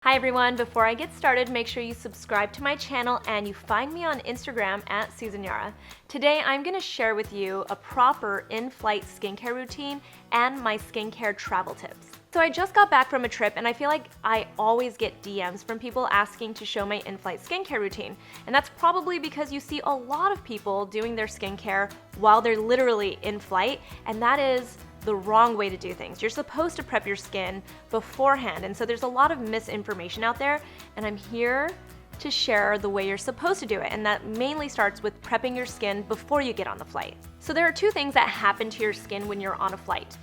Hi everyone, before I get started, make sure you subscribe to my channel and you find me on Instagram at Yara. Today I'm going to share with you a proper in-flight skincare routine and my skincare travel tips. So I just got back from a trip and I feel like I always get DMs from people asking to show my in-flight skincare routine. And that's probably because you see a lot of people doing their skincare while they're literally in flight, and that is the wrong way to do things. You're supposed to prep your skin beforehand, and so there's a lot of misinformation out there, and I'm here to share the way you're supposed to do it, and that mainly starts with prepping your skin before you get on the flight. So there are two things that happen to your skin when you're on a flight.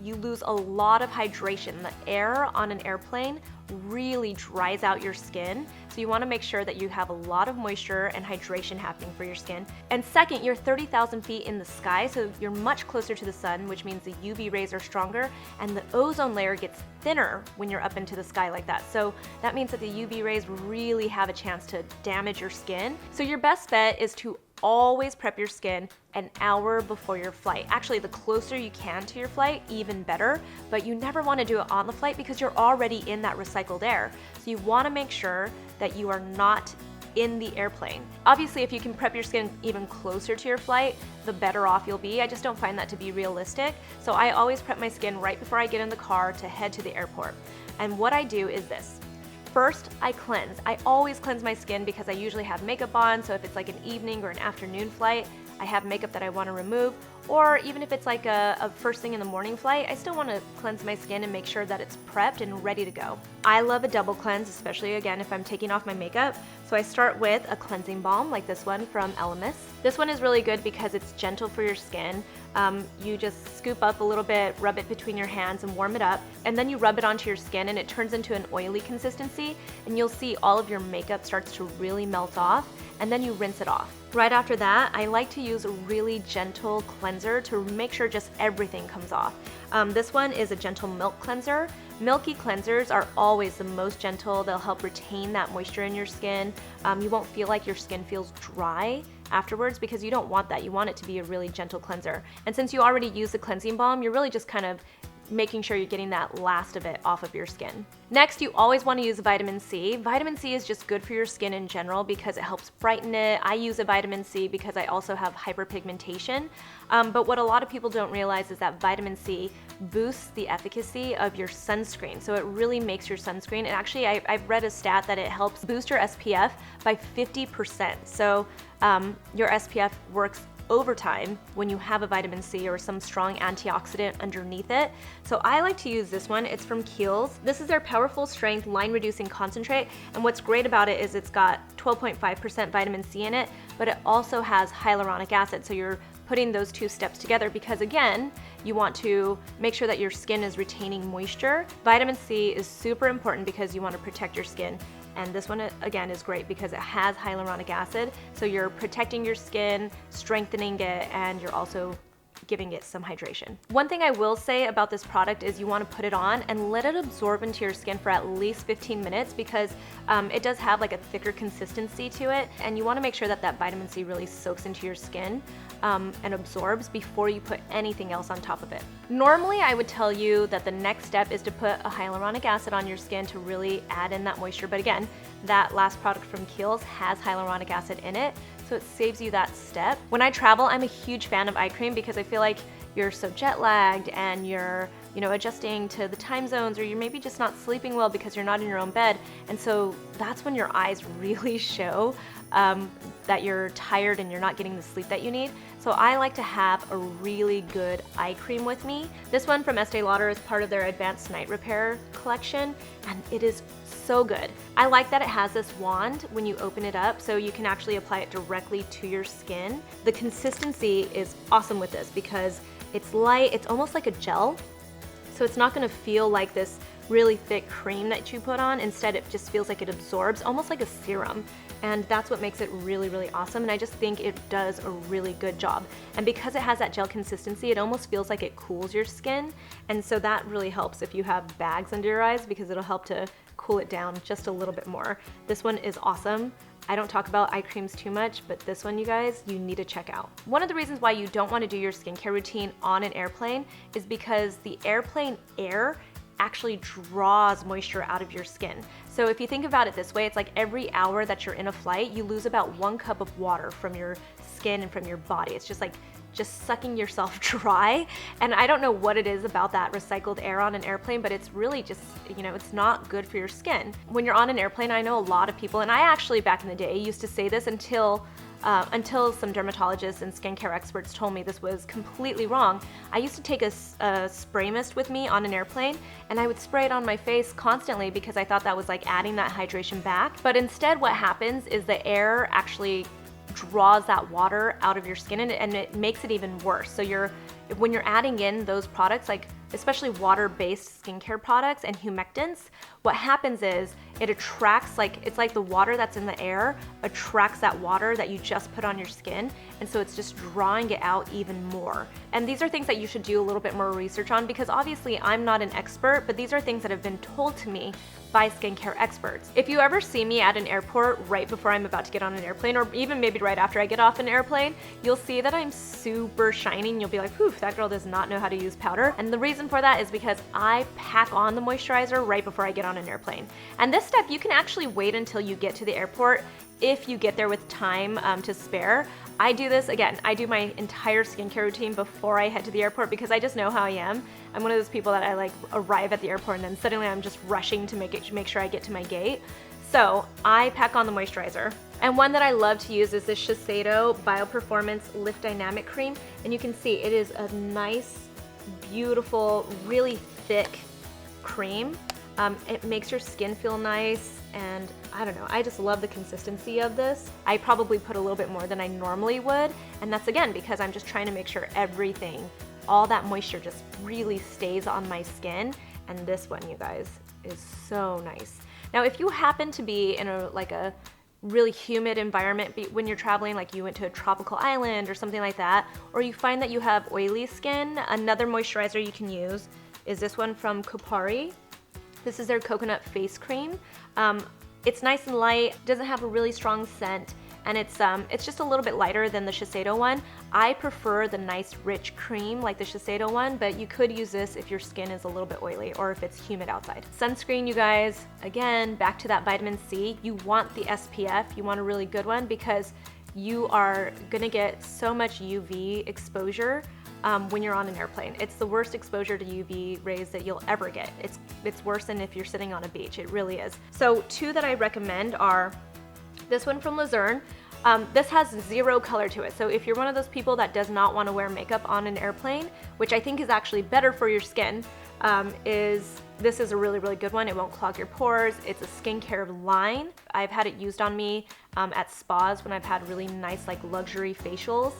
You lose a lot of hydration. The air on an airplane really dries out your skin, so you want to make sure that you have a lot of moisture and hydration happening for your skin. And second, you're 30,000 feet in the sky, so you're much closer to the sun, which means the UV rays are stronger, and the ozone layer gets thinner when you're up into the sky like that. So that means that the UV rays really have a chance to damage your skin. So your best bet is to always prep your skin an hour before your flight. Actually, the closer you can to your flight, even better, but you never want to do it on the flight because you're already in that recycled air. So you want to make sure that you are not in the airplane. Obviously, if you can prep your skin even closer to your flight, the better off you'll be. I just don't find that to be realistic. So I always prep my skin right before I get in the car to head to the airport. And what I do is this. First, I cleanse. I always cleanse my skin because I usually have makeup on, so if it's like an evening or an afternoon flight, I have makeup that I want to remove, or even if it's like a first thing in the morning flight, I still want to cleanse my skin and make sure that it's prepped and ready to go. I love a double cleanse, especially again if I'm taking off my makeup. So I start with a cleansing balm like this one from Elemis. This one is really good because it's gentle for your skin. You just scoop up a little bit, rub it between your hands and warm it up, and then you rub it onto your skin and it turns into an oily consistency, and you'll see all of your makeup starts to really melt off, and then you rinse it off. Right after that, I like to use a really gentle cleanser to make sure just everything comes off. This one is a gentle milk cleanser. Milky cleansers are always the most gentle. They'll help retain that moisture in your skin. You won't feel like your skin feels dry afterwards because you don't want that. You want it to be a really gentle cleanser. And since you already use the cleansing balm, you're really just kind of making sure you're getting that last of it off of your skin. Next, you always want to use vitamin C. Vitamin C is just good for your skin in general because it helps brighten it. I use a vitamin C because I also have hyperpigmentation. But what a lot of people don't realize is that vitamin C boosts the efficacy of your sunscreen. So it really makes your sunscreen, and actually I've read a stat that it helps boost your SPF by 50%. So your SPF works overtime when you have a vitamin C or some strong antioxidant underneath it. So I like to use this one. It's from Kiehl's. This is their powerful strength line reducing concentrate, and what's great about it is it's got 12.5% vitamin C in it, but it also has hyaluronic acid. So you're putting those two steps together because again, you want to make sure that your skin is retaining moisture. Vitamin C is super important because you want to protect your skin. And this one, again, is great because it has hyaluronic acid. So you're protecting your skin, strengthening it, and you're also giving it some hydration. One thing I will say about this product is you want to put it on and let it absorb into your skin for at least 15 minutes because it does have like a thicker consistency to it, and you want to make sure that that vitamin C really soaks into your skin and absorbs before you put anything else on top of it. Normally, I would tell you that the next step is to put a hyaluronic acid on your skin to really add in that moisture, but again, that last product from Kiehl's has hyaluronic acid in it, so it saves you that step. When I travel, I'm a huge fan of eye cream because I feel like you're so jet lagged and you're adjusting to the time zones, or you're maybe just not sleeping well because you're not in your own bed, and so that's when your eyes really show that you're tired and you're not getting the sleep that you need. So I like to have a really good eye cream with me. This one from Estee Lauder is part of their Advanced Night Repair collection, and it is so good. I like that it has this wand when you open it up, so you can actually apply it directly to your skin. The consistency is awesome with this because it's light, it's almost like a gel, so it's not gonna feel like this really thick cream that you put on. Instead, it just feels like it absorbs, almost like a serum. And that's what makes it really, really awesome. And I just think it does a really good job. And because it has that gel consistency, it almost feels like it cools your skin. And so that really helps if you have bags under your eyes because it'll help to cool it down just a little bit more. This one is awesome. I don't talk about eye creams too much, but this one, you guys, you need to check out. One of the reasons why you don't want to do your skincare routine on an airplane is because the airplane air actually draws moisture out of your skin. So if you think about it this way, it's like every hour that you're in a flight, you lose about 1 cup of water from your skin and from your body. It's just like sucking yourself dry. And I don't know what it is about that recycled air on an airplane, but it's really just, you know, it's not good for your skin. When you're on an airplane, I know a lot of people, and I actually back in the day used to say this until some dermatologists and skincare experts told me this was completely wrong. I used to take a spray mist with me on an airplane, and I would spray it on my face constantly because I thought that was like adding that hydration back. But instead what happens is the air actually draws that water out of your skin, and it makes it even worse. So when you're adding in those products, like especially water-based skincare products and humectants, what happens is it attracts, it's like the water that's in the air attracts that water that you just put on your skin, and so it's just drawing it out even more. And these are things that you should do a little bit more research on, because obviously I'm not an expert, but these are things that have been told to me by skincare experts. If you ever see me at an airport right before I'm about to get on an airplane, or even maybe right after I get off an airplane, you'll see that I'm super shiny, and you'll be like, whew, that girl does not know how to use powder. And the reason for that is because I pack on the moisturizer right before I get on an airplane. And this step, you can actually wait until you get to the airport if you get there with time to spare. I do this, again, I do my entire skincare routine before I head to the airport because I just know how I am. I'm one of those people that I arrive at the airport and then suddenly I'm just rushing to make sure I get to my gate. So I pack on the moisturizer. And one that I love to use is this Shiseido Bioperformance Lift Dynamic Cream. And you can see it is a nice, beautiful, really thick cream. It makes your skin feel nice, and I don't know, I just love the consistency of this. I probably put a little bit more than I normally would, and that's again because I'm just trying to make sure everything, all that moisture just really stays on my skin. And this one, you guys, is so nice. Now, if you happen to be in a really humid environment when you're traveling, like you went to a tropical island or something like that, or you find that you have oily skin, another moisturizer you can use is this one from Kopari. This is their coconut face cream. It's nice and light, doesn't have a really strong scent, and it's just a little bit lighter than the Shiseido one. I prefer the nice rich cream like the Shiseido one, but you could use this if your skin is a little bit oily or if it's humid outside. Sunscreen, you guys, again, back to that vitamin C. You want the SPF, you want a really good one because you are gonna get so much UV exposure when you're on an airplane. It's the worst exposure to UV rays that you'll ever get. It's worse than if you're sitting on a beach, it really is. So 2 that I recommend are this one from Luzerne. This has 0 color to it, so if you're one of those people that does not want to wear makeup on an airplane, which I think is actually better for your skin, this is a really, really good one. It won't clog your pores. It's a skincare line. I've had it used on me at spas when I've had really nice luxury facials.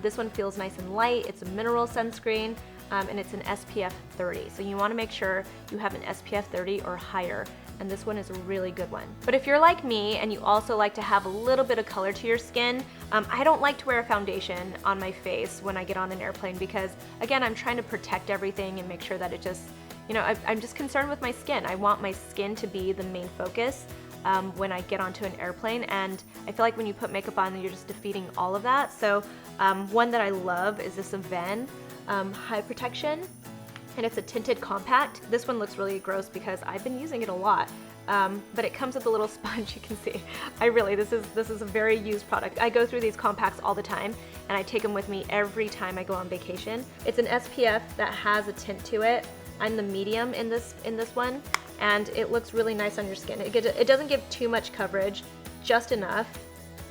This one feels nice and light. It's a mineral sunscreen, and it's an SPF 30. So you want to make sure you have an SPF 30 or higher, and this one is a really good one. But if you're like me and you also like to have a little bit of color to your skin, I don't like to wear a foundation on my face when I get on an airplane because, again, I'm trying to protect everything and make sure that it just, you know, I'm just concerned with my skin. I want my skin to be the main focus when I get onto an airplane, and I feel like when you put makeup on, you're just defeating all of that. So one that I love is this Aven High Protection, and it's a tinted compact. This one looks really gross because I've been using it a lot, but it comes with a little sponge. You can see, this is a very used product. I go through these compacts all the time, and I take them with me every time I go on vacation. It's an SPF that has a tint to it. I'm the medium in this one, and it looks really nice on your skin. It doesn't give too much coverage, just enough,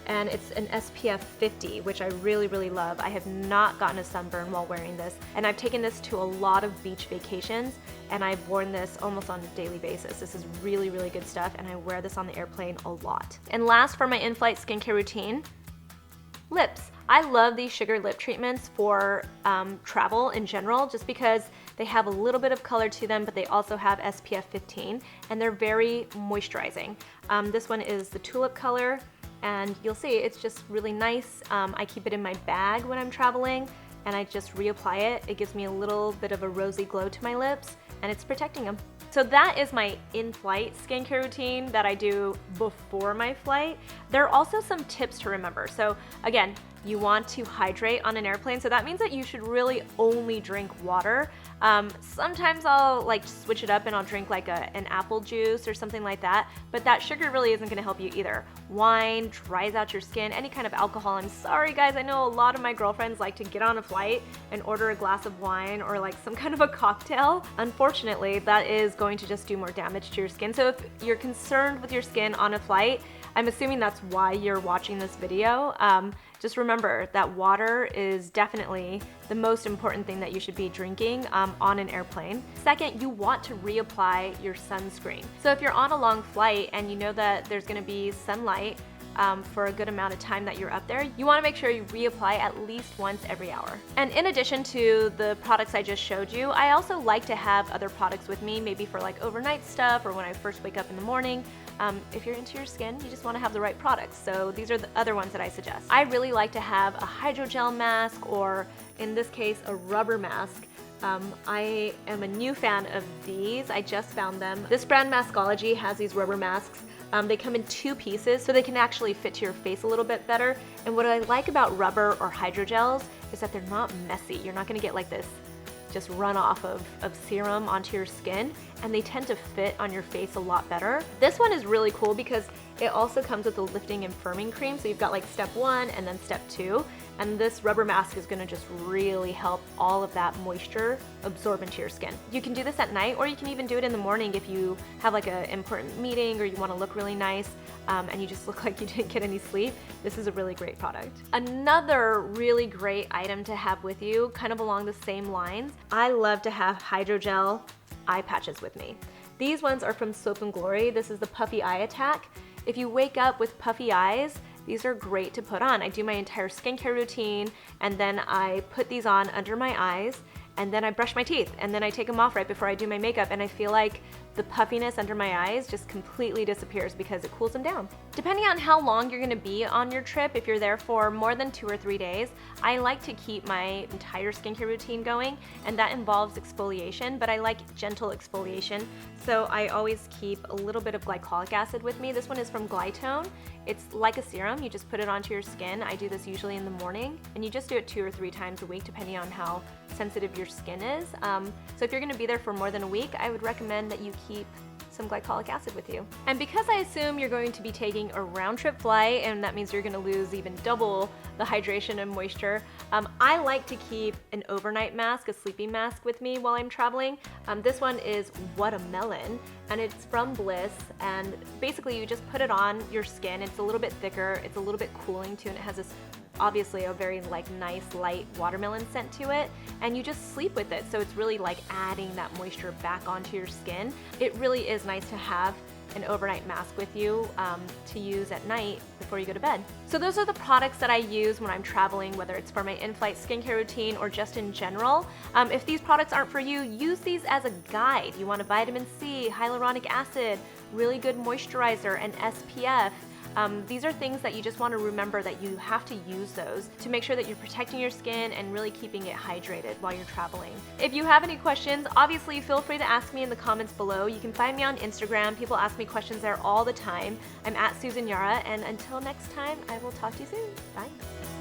and it's an SPF 50, which I really, really love. I have not gotten a sunburn while wearing this, and I've taken this to a lot of beach vacations, and I've worn this almost on a daily basis. This is really, really good stuff, and I wear this on the airplane a lot. And last, for my in-flight skincare routine, lips. I love these sugar lip treatments for travel in general, just because they have a little bit of color to them, but they also have SPF 15, and they're very moisturizing. This one is the tulip color, and you'll see it's just really nice. I keep it in my bag when I'm traveling, and I just reapply it. It gives me a little bit of a rosy glow to my lips, and it's protecting them. So that is my in-flight skincare routine that I do before my flight. There are also some tips to remember. So again, you want to hydrate on an airplane. So that means that you should really only drink water. Sometimes I'll like switch it up and I'll drink like an apple juice or something like that, but that sugar really isn't gonna help you either. Wine dries out your skin, any kind of alcohol. I'm sorry guys, I know a lot of my girlfriends like to get on a flight and order a glass of wine or like some kind of a cocktail. Unfortunately, that is going to just do more damage to your skin. So if you're concerned with your skin on a flight, I'm assuming that's why you're watching this video. Just remember that water is definitely the most important thing that you should be drinking on an airplane. Second, you want to reapply your sunscreen. So if you're on a long flight and you know that there's gonna be sunlight for a good amount of time that you're up there, you wanna make sure you reapply at least once every hour. And in addition to the products I just showed you, I also like to have other products with me, maybe for like overnight stuff or when I first wake up in the morning. If you're into your skin, you just want to have the right products. So these are the other ones that I suggest. I really like to have a hydrogel mask, or in this case, a rubber mask. I am a new fan of these. I just found them. This brand Maskology has these rubber masks. They come in 2 pieces, so they can actually fit to your face a little bit better. And what I like about rubber or hydrogels is that they're not messy. You're not gonna get like this just runoff of serum onto your skin, and they tend to fit on your face a lot better. This one is really cool because it also comes with a lifting and firming cream, so you've got like step 1 and then step 2, and this rubber mask is gonna just really help all of that moisture absorb into your skin. You can do this at night, or you can even do it in the morning if you have like an important meeting or you wanna look really nice and you just look like you didn't get any sleep. This is a really great product. Another really great item to have with you, kind of along the same lines, I love to have hydrogel eye patches with me. These ones are from Soap & Glory. This is the Puffy Eye Attack. If you wake up with puffy eyes, these are great to put on. I do my entire skincare routine, and then I put these on under my eyes, and then I brush my teeth, and then I take them off right before I do my makeup, and I feel like the puffiness under my eyes just completely disappears because it cools them down. Depending on how long you're gonna be on your trip, if you're there for more than 2 or 3 days, I like to keep my entire skincare routine going, and that involves exfoliation, but I like gentle exfoliation, so I always keep a little bit of glycolic acid with me. This one is from Glytone. It's like a serum, you just put it onto your skin. I do this usually in the morning, and you just do it 2 or 3 times a week depending on how sensitive your skin is. So if you're gonna be there for more than a week, I would recommend that you keep some glycolic acid with you. And because I assume you're going to be taking a round trip flight, and that means you're gonna lose even double the hydration and moisture, I like to keep an overnight mask, a sleeping mask with me while I'm traveling. This one is What a Melon, and it's from Bliss, and basically you just put it on your skin. It's a little bit thicker, it's a little bit cooling too, and it has this obviously a very like nice light watermelon scent to it, and you just sleep with it, so it's really like adding that moisture back onto your skin. It really is nice to have an overnight mask with you to use at night before you go to bed. So those are the products that I use when I'm traveling, whether it's for my in-flight skincare routine or just in general. If these products aren't for you, use these as a guide. You want a vitamin C, hyaluronic acid, really good moisturizer, and SPF. These are things that you just want to remember that you have to use those to make sure that you're protecting your skin and really keeping it hydrated while you're traveling. If you have any questions, obviously feel free to ask me in the comments below. You can find me on Instagram. People ask me questions there all the time. I'm at Susan Yara, and until next time, I will talk to you soon. Bye.